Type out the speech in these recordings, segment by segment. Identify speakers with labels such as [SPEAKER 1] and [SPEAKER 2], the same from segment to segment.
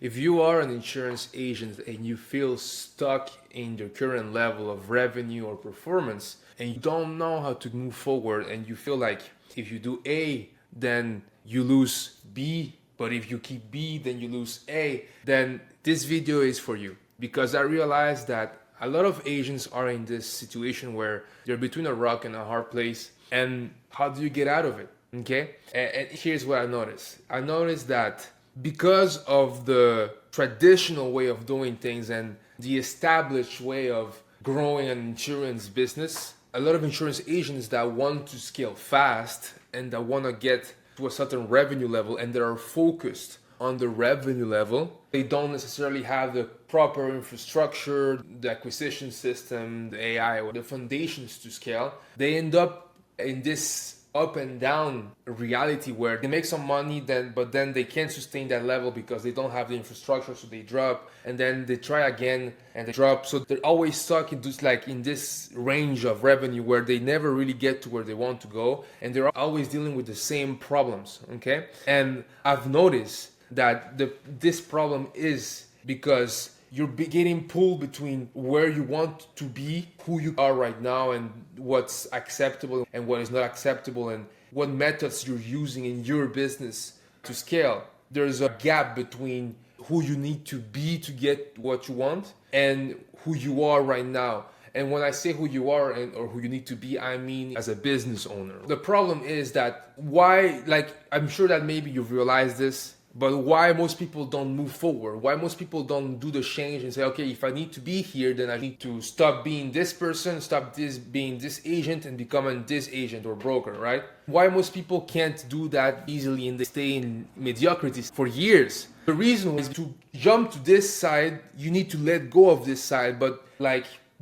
[SPEAKER 1] If you are an insurance agent and you feel stuck in your current level of revenue or performance and you don't know how to move forward and you feel like if you do A, then you lose B, but if you keep B, then you lose A, then this video is for you. Because I realized that a lot of agents are in this situation where they're between a rock and a hard place. And how do you get out of it? Okay? And here's what I noticed. I noticed that because of the traditional way of doing things and the established way of growing an insurance business, a lot of insurance agents that want to scale fast and that want to get to a certain revenue level and that are focused on the revenue level, they don't necessarily have the proper infrastructure, the acquisition system, the AI, or the foundations to scale. They end up in this up and down reality where they make some money but then they can't sustain that level because they don't have the infrastructure, so they drop and then they try again and they drop. So they're always stuck in this range of revenue where they never really get to where they want to go, and they're always dealing with the same problems. Okay, and I've noticed that this problem is because you're getting pulled between where you want to be, who you are right now, and what's acceptable and what is not acceptable, and what methods you're using in your business to scale. There's a gap between who you need to be to get what you want and who you are right now. And when I say who you are or who you need to be, I mean as a business owner. The problem is that I'm sure that maybe you've realized this, but why most people don't move forward? Why most people don't do the change and say, okay, if I need to be here, then I need to stop being this person, stop being this agent and becoming this agent or broker, right? Why most people can't do that easily and they stay in mediocrity for years? The reason is to jump to this side, you need to let go of this side, but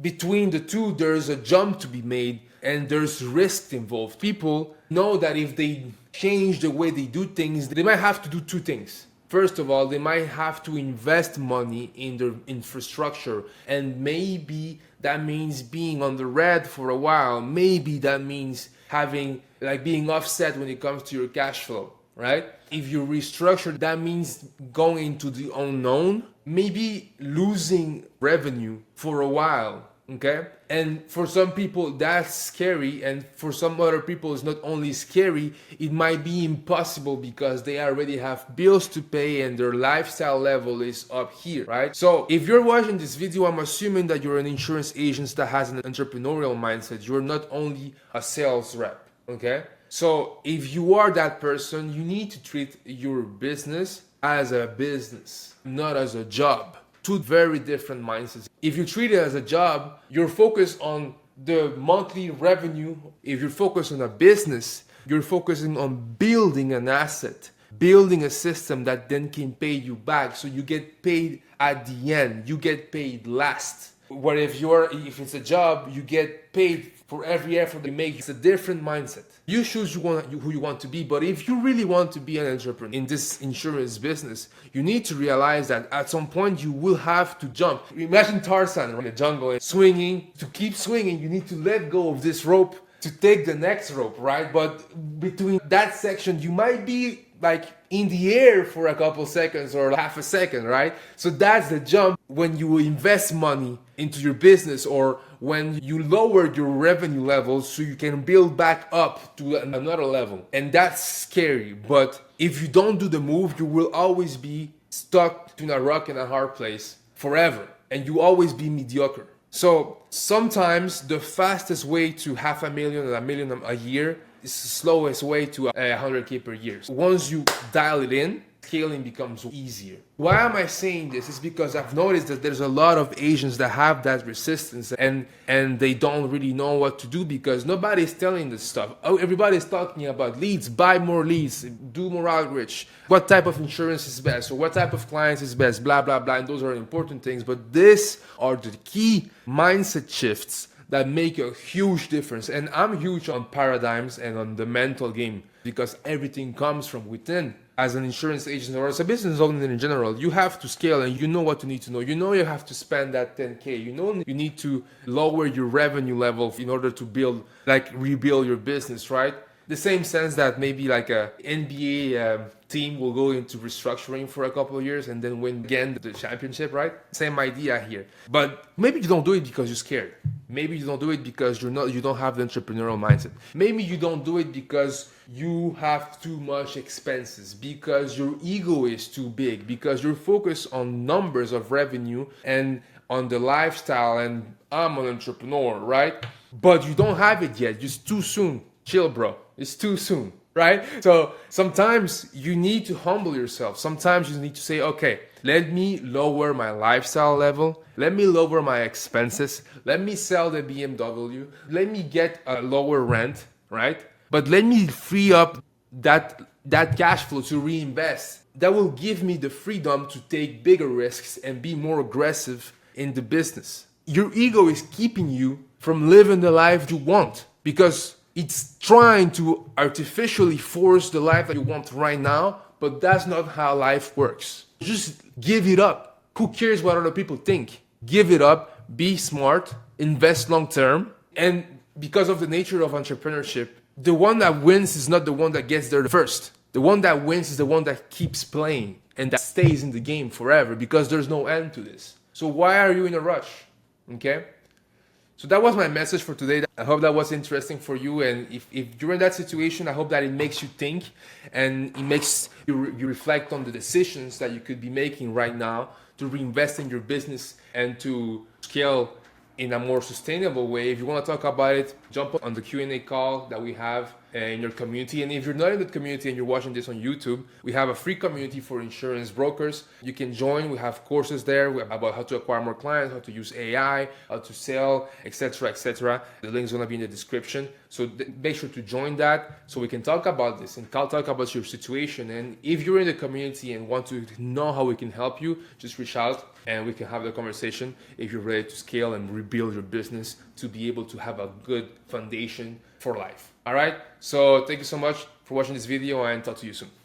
[SPEAKER 1] between the two, there's a jump to be made and there's risk involved. People know that if they change the way they do things, they might have to do two things. First of all, they might have to invest money in their infrastructure, and maybe that means being on the red for a while. Maybe that means being offset when it comes to your cash flow, right? If you restructure, that means going into the unknown, maybe losing revenue for a while. Okay, and for some people that's scary, and for some other people it's not only scary, it might be impossible because they already have bills to pay and their lifestyle level is up here, right? So if you're watching this video, I'm assuming that you're an insurance agent that has an entrepreneurial mindset. You're not only a sales rep. Okay, so if you are that person, you need to treat your business as a business, not as a job. Two very different mindsets. If you treat it as a job, you're focused on the monthly revenue. If you're focused on a business, you're focusing on building an asset, building a system that then can pay you back. So you get paid at the end. You get paid last. Where if it's a job, you get paid for every effort you make. It's a different mindset. You choose who you want to be, but if you really want to be an entrepreneur in this insurance business, you need to realize that at some point you will have to jump. Imagine Tarzan in the jungle and swinging. To keep swinging, you need to let go of this rope to take the next rope, right? But between that section, you might be in the air for a couple seconds or half a second, right? So that's the jump when you invest money into your business or when you lower your revenue levels so you can build back up to another level. And that's scary. But if you don't do the move, you will always be stuck between a rock and a hard place forever. And you always be mediocre. So sometimes the fastest way to $500,000 and $1 million a year is the slowest way to 100K per year. So once you dial it in, scaling becomes easier. Why am I saying this? It's because I've noticed that there's a lot of agents that have that resistance and they don't really know what to do because nobody's telling this stuff. Oh, everybody's talking about leads, buy more leads, do more outreach, what type of insurance is best, or what type of clients is best, blah, blah, blah. And those are important things. But these are the key mindset shifts that make a huge difference. And I'm huge on paradigms and on the mental game because everything comes from within. As an insurance agent or as a business owner in general, you have to scale and you know what you need to know. You know you have to spend that 10K. You know you need to lower your revenue level in order to rebuild your business, right? The same sense that maybe like a NBA team will go into restructuring for a couple of years and then win again the championship, right? Same idea here. But maybe you don't do it because you're scared. Maybe you don't do it because you don't have the entrepreneurial mindset. Maybe you don't do it because you have too much expenses, because your ego is too big, because you're focused on numbers of revenue and on the lifestyle and I'm an entrepreneur, right? But you don't have it yet. It's too soon. Chill, bro. It's too soon, right? So sometimes you need to humble yourself. Sometimes you need to say, okay, let me lower my lifestyle level. Let me lower my expenses. Let me sell the BMW. Let me get a lower rent, right? But let me free up that cash flow to reinvest. That will give me the freedom to take bigger risks and be more aggressive in the business. Your ego is keeping you from living the life you want because it's trying to artificially force the life that you want right now, but that's not how life works. Just give it up. Who cares what other people think? Give it up, be smart, invest long term, and because of the nature of entrepreneurship, the one that wins is not the one that gets there first. The one that wins is the one that keeps playing and that stays in the game forever because there's no end to this. So why are you in a rush? Okay? So that was my message for today. I hope that was interesting for you. And if you're in that situation, I hope that it makes you think and it makes you reflect on the decisions that you could be making right now to reinvest in your business and to scale in a more sustainable way. If you want to talk about it, jump on the Q&A call that we have in your community. And if you're not in the community and you're watching this on YouTube, we have a free community for insurance brokers. You can join. We have courses there about how to acquire more clients, how to use AI, how to sell, etc., etc. The link is going to be in the description. So make sure to join that so we can talk about this and talk about your situation. And if you're in the community and want to know how we can help you, just reach out and we can have the conversation if you're ready to scale and rebuild your business to be able to have a good foundation for life. All right. So thank you so much for watching this video and talk to you soon.